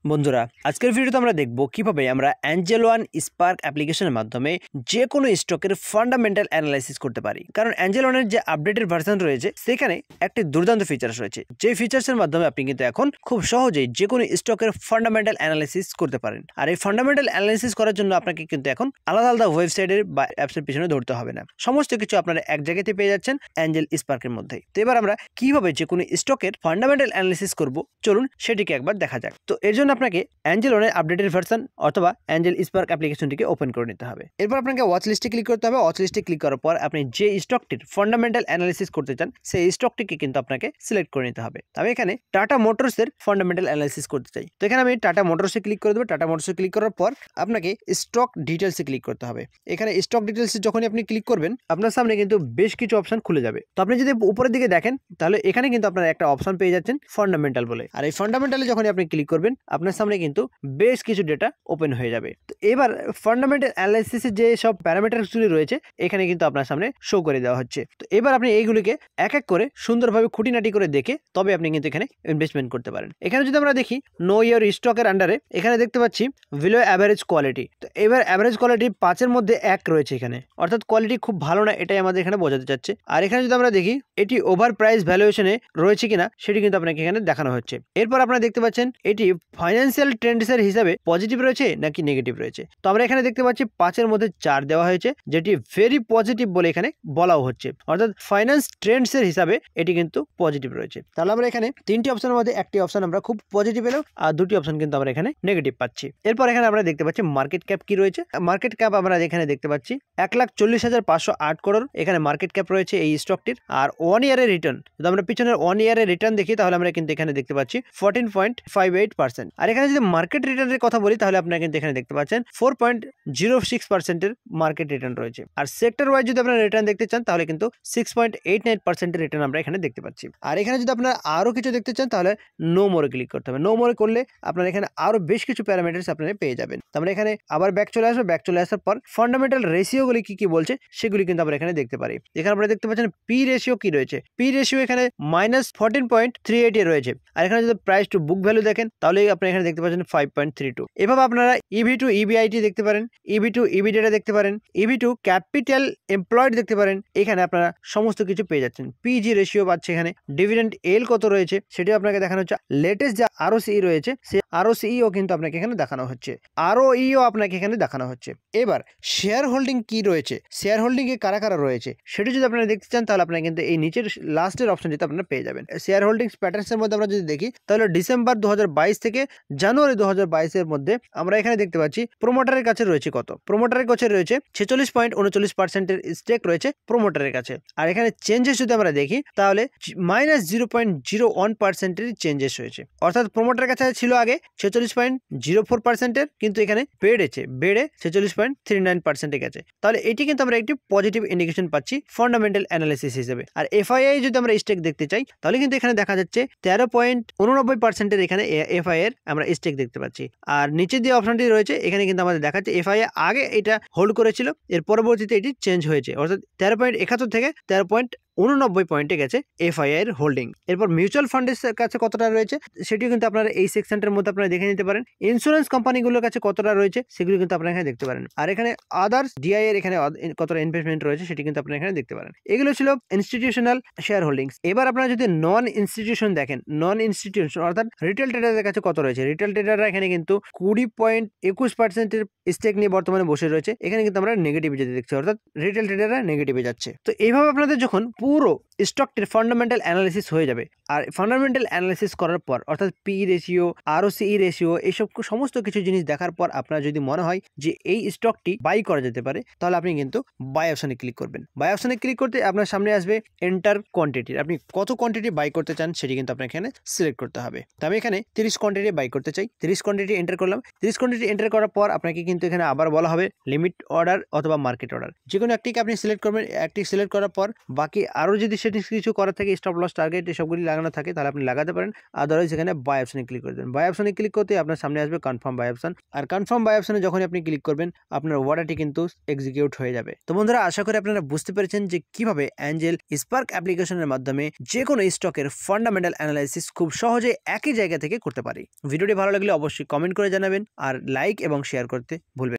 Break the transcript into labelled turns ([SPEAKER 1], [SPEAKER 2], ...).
[SPEAKER 1] বন্ধুরা আজকের ভিডিওতে আমরা দেখব কিভাবে আমরা অ্যাঞ্জেল ওয়ান স্পার্ক অ্যাপ্লিকেশনের মাধ্যমে যে কোনো স্টকের ফান্ডামেন্টাল অ্যানালাইসিস করতে পারি। কারণ অ্যাঞ্জেল ওয়ানের যে আপডেটেড ভার্সন রয়েছে সেখানে একটি দুর্দান্ত ফিচার্স রয়েছে, যে ফিচার্সের মাধ্যমে আপনি কিন্তু এখন খুব সহজেই যে কোনো স্টকের ফান্ডামেন্টাল অ্যানালাইসিস করতে পারেন। আর এই ফান্ডামেন্টাল অ্যানালাইসিস করার জন্য আপনাকে কিন্তু এখন আলাদা আলাদা ওয়েবসাইটের বা অ্যাপসের পিছনে ধরতে হবে না, সমস্ত কিছু আপনারা এক জায়গাতে পেয়ে যাচ্ছেন অ্যাঞ্জেল স্পার্কের মধ্যেই। তো এবার আমরা কিভাবে যে কোনো স্টকের ফান্ডামেন্টাল অ্যানালাইসিস করব, চলুন সেটিকে একবার দেখা যাক। তো এর জন্য আপনাকে অ্যাঞ্জেল ওয়ানের আপডেটেড ভার্সন অথবা অ্যাঞ্জেল স্পার্ক অ্যাপ্লিকেশনটিকে ওপেন করে নিতে হবে। এরপর আপনাকে ওয়াচ লিস্টে ক্লিক করতে হবে। ওয়াচ লিস্টে ক্লিক করার পর আপনি যে স্টকটির ফান্ডামেন্টাল অ্যানালাইসিস করতে চান সেই স্টকটিকে কিন্তু আপনাকে সিলেক্ট করে নিতে হবে। আমি এখানে টাটা মোটরসের ফান্ডামেন্টাল অ্যানালাইসিস করতে চাই, তো এখানে আমি টাটা মোটরসে ক্লিক করে দেবো। টাটা মোটরসে ক্লিক করার পর আপনাকে স্টক ডিটেলসে ক্লিক করতে হবে। এখানে স্টক ডিটেলসে যখনই আপনি ক্লিক করবেন আপনার সামনে কিন্তু বেশ কিছু অপশন খুলে যাবে। তো আপনি যদি উপরের দিকে দেখেন তাহলে এখানে কিন্তু আপনারা একটা অপশন পেয়ে যাচ্ছেন ফান্ডামেন্টাল বলে। আর এই ফান্ডামেন্টালে যখনই আপনি ক্লিক করবেন আপনার সামনে কিন্তু বেশ কিছু ডেটা ওপেন হয়ে যাবে। তো এবার ফান্ডামেন্টাল অ্যানালাইসিসের যে সব প্যারামিটারগুলি রয়েছে এখানে কিন্তু আপনার সামনে শো করে দেওয়া হচ্ছে। তো এবার আপনি এইগুলিকে এক এক করে সুন্দরভাবে খুঁটিনাটি করে দেখে তবে আপনি কিন্তু এখানে ইনভেস্টমেন্ট করতে পারেন। এখানে যদি আমরা দেখি নো ইয়ার স্টকের আন্ডারে এখানে দেখতে পাচ্ছি বিলো অ্যাভারেজ কোয়ালিটি। তো এবার অ্যাভারেজ কোয়ালিটি 5-এর মধ্যে 1 রয়েছে এখানে, অর্থাৎ কোয়ালিটি খুব ভালো না, এটাই আমাদের এখানে বোঝাতে চাচ্ছে। আর এখানে যদি আমরা দেখি এটি ওভার প্রাইস ভ্যালুয়েশনে রয়েছে কিনা সেটি কিন্তু আপনাকে এখানে দেখানো হচ্ছে। এরপর আপনারা দেখতে পাচ্ছেন এটি ফাইন্যান্সিয়াল ট্রেন্ডসের হিসাবে পজিটিভ রয়েছে নাকি নেগেটিভ রয়েছে। তো আমরা এখানে দেখতে পাচ্ছি 5-এর মধ্যে 4 দেওয়া হয়েছে, যেটি ভেরি পজিটিভ বলে এখানে বলাও হচ্ছে, অর্থাৎ ফাইন্যান্স ট্রেন্ডসের হিসাবে এটি কিন্তু পজিটিভ রয়েছে। তাহলে আমরা এখানে 3টি অপশনের মধ্যে একটি অপশন আমরা খুব পজিটিভ পেলাম আর 2টি অপশন কিন্তু আমরা এখানে নেগেটিভ পাচ্ছি। এরপর এখানে আমরা দেখতে পাচ্ছি মার্কেট ক্যাপ কি রয়েছে। মার্কেট ক্যাপ আমরা এখানে দেখতে পাচ্ছি 1,40,508 করোড় এখানে মার্কেট ক্যাপ রয়েছে এই স্টকটির। আর 1 ইয়ারের রিটার্ন, যদি আমরা পিছনের 1 ইয়ারের রিটার্ন দেখি তাহলে আমরা কিন্তু এখানে দেখতে পাচ্ছি 14.58%। আর এখানে যদি মার্কেট রিটার্নের কথা বলি তাহলে আপনারা কিন্তু এখানে দেখতে পাচ্ছেন 4.06%-এর মার্কেট রিটার্ন রয়েছে। আর সেক্টর ওয়াইজ যদি আপনারা রিটার্ন দেখতে চান তাহলে কিন্তু 6.89%-এর রিটার্ন আমরা এখানে দেখতে পাচ্ছি। আর এখানে যদি আপনারা আরো কিছু দেখতে চান তাহলে নো মোরে ক্লিক করতে হবে। নো মোরে করলে আপনারা এখানে আরো বেশ কিছু প্যারামিটারস আপনারা পেয়ে যাবেন। তো আমরা এখানে আবার ব্যাক চলে আসবো। ব্যাক চলে আসার পর ফান্ডামেন্টাল রেশিওগুলি কি কি বলছে সেগুলি কিন্তু আমরা এখানে দেখতে পারি। এখানে আপনারা দেখতে পাচ্ছেন পি রেশিও কি রয়েছে। পি রেশিও এখানে -14.38 এ রয়েছে। আর এখানে যদি প্রাইস টু বুক ভ্যালু দেখেন তাহলে আপনারা এখানে দেখতে পাচ্ছেন 5.32। এভাবে আপনারা ইভি টু ইবিআইটি দেখতে পারেন, ইভি টু ইবিডেটা দেখতে পারেন, ইভি টু ক্যাপিটাল এমপ্লয়েড দেখতে পারেন। এখানে আপনারা সমস্ত কিছু পেয়ে যাচ্ছেন। পিজি রেশিও পাচ্ছে, এখানে ডিভিডেন্ড এল কত রয়েছে সেটিও আপনাকে দেখানো হচ্ছে। লেটেস্ট যা আরওসি রয়েছে সে আরওসিও কিন্তু আপনাকে এখানে দেখানো হচ্ছে, আরওইও আপনাকে এখানে দেখানো হচ্ছে। এবার শেয়ার হোল্ডিং কি রয়েছে, শেয়ার হোল্ডিং এ কারা কারা রয়েছে সেটি যদি আপনারা দেখতে চান তাহলে আপনারা কিন্তু এই নিচের লাস্টের অপশনটিতে আপনারা পেয়ে যাবেন। শেয়ার হোল্ডিং প্যাটার্নসের মধ্যে আমরা যদি দেখি তাহলে ডিসেম্বর 2022 থেকে জানুয়ারি 2022-এর মধ্যে আমরা এখানে দেখতে পাচ্ছি প্রোমোটারের কাছে রয়েছে কত, প্রোমোটারের কাছে রয়েছে 46.39%-এর স্টেক রয়েছে প্রোমোটারের কাছে। আর এখানে চেঞ্জেস যদি আমরা দেখি তাহলে -0.01%-এর চেঞ্জেস হয়েছে, অর্থাৎ প্রোমোটারের কাছে ছিল আগে 46.04%-এর, কিন্তু এখানে বেড়ে 46.39%-এ গেছে। তাহলে এটি কিন্তু আমরা একটি পজিটিভ ইন্ডিকেশন পাচ্ছি ফান্ডামেন্টাল অ্যানালাইসিস হিসেবে। আর এফআইআই যদি আমরা স্টেক দেখতে চাই তাহলে কিন্তু এখানে দেখা যাচ্ছে 13.89%-এর এখানে এফআইআই এর আমরা স্টেক দেখতে পাচ্ছি। আর নিচে যে অপশনটি রয়েছে এখানে কিন্তু আমাদের দেখাচ্ছে এফআইআই আগে এটা হোল্ড করেছিল, এর পরবর্তীতে এটি চেঞ্জ হয়েছে, অর্থাৎ 13.71 থেকে 13.89 পয়েন্টে গেছে এফআইআই এর হোল্ডিং। এরপর মিউচুয়াল ফান্ডের কাছে কতটা রয়েছে সেটিও কিন্তু আপনারা এই সেকশনটার মধ্যে আপনারা দেখে নিতে পারেন। ইন্স্যুরেন্স কোম্পানিগুলোর কাছে কতটা রয়েছে সেগুলো কিন্তু আপনারা এখানে দেখতে পারেন। আর এখানে আদার্স ডিআই এর এখানে কতটা ইনভেস্টমেন্ট রয়েছে সেটি কিন্তু আপনারা এখানে দেখতে পারেন। এগুলো ছিল ইনস্টিটিউশনাল শেয়ার হোল্ডিংস। এবার আপনারা যদি নন ইনস্টিটিউশন দেখেন, নন ইনস্টিটিউশন অর্থাৎ রিটেল ট্রেডারদের কাছে কত রয়েছে, রিটেল ট্রেডাররা এখানে কিন্তু 20.21%-এর স্টেক নিয়ে বর্তমানে বসে রয়েছে। এখানে কিন্তু আমরা নেগেটিভে যেতে দেখছি, অর্থাৎ রিটেল ট্রেডাররা নেগেটিভে যাচ্ছে। তো এইভাবে আপনাদের যখন পুরো স্টকটির ফান্ডামেন্টাল অ্যানালিসিস হয়ে যাবে, আর ফান্ডামেন্টাল অ্যানালিসিস করার পর অর্থাৎ পি রেশিও, আরওসিই রেশিও, এইসব সমস্ত কিছু জিনিস দেখার পর আপনার যদি মনে হয় যে এই স্টকটি বাই করা যেতে পারে তাহলে আপনি কিন্তু বাই অপশনে ক্লিক করবেন। বাই অপশনে ক্লিক করতে আপনার সামনে আসবে এন্টার কোয়ান্টিটি, আপনি কত কোয়ান্টিটি বাই করতে চান সেটি কিন্তু আপনাকে এখানে সিলেক্ট করতে হবে। তো আমি এখানে 30 কোয়ান্টিটি বাই করতে চাই, 30 কোয়ান্টিটি এন্টার করলাম। 30 কোয়ান্টিটি এন্টার করার পর আপনাকে কিন্তু এখানে আবার বলা হবে লিমিট অর্ডার অথবা মার্কেট অর্ডার, যে কোনো একটিকে আপনি সিলেক্ট করবেন। একটি সিলেক্ট করার পর বাকি আরও যদি সেটিংস কিছু করা থাকে, স্টপ লস টার্গেট এসবগুলি লাগানো থাকে, তাহলে আপনি লাগাতে পারেন। আদারওয়াইজ এখানে বাই অপশনে ক্লিক করে দেবেন। বাই অপশনে ক্লিক করতে আপনার সামনে আসবে কনফার্ম বাই অপশন। আর কনফার্ম বাই অপশনে যখন আপনি ক্লিক করবেন, আপনার অর্ডারটি কিন্তু এক্সিকিউট হয়ে যাবে। তো বন্ধুরা, আশা করি আপনারা বুঝতে পেরেছেন যে কিভাবে অ্যাঞ্জেল স্পার্ক অ্যাপ্লিকেশনের মাধ্যমে যে কোনো স্টকের ফান্ডামেন্টাল অ্যানালাইসিস খুব সহজে একই জায়গা থেকে করতে পারি। ভিডিওটি ভালো লাগলে অবশ্যই কমেন্ট করে জানাবেন আর লাইক এবং শেয়ার করতে ভুলবেন না।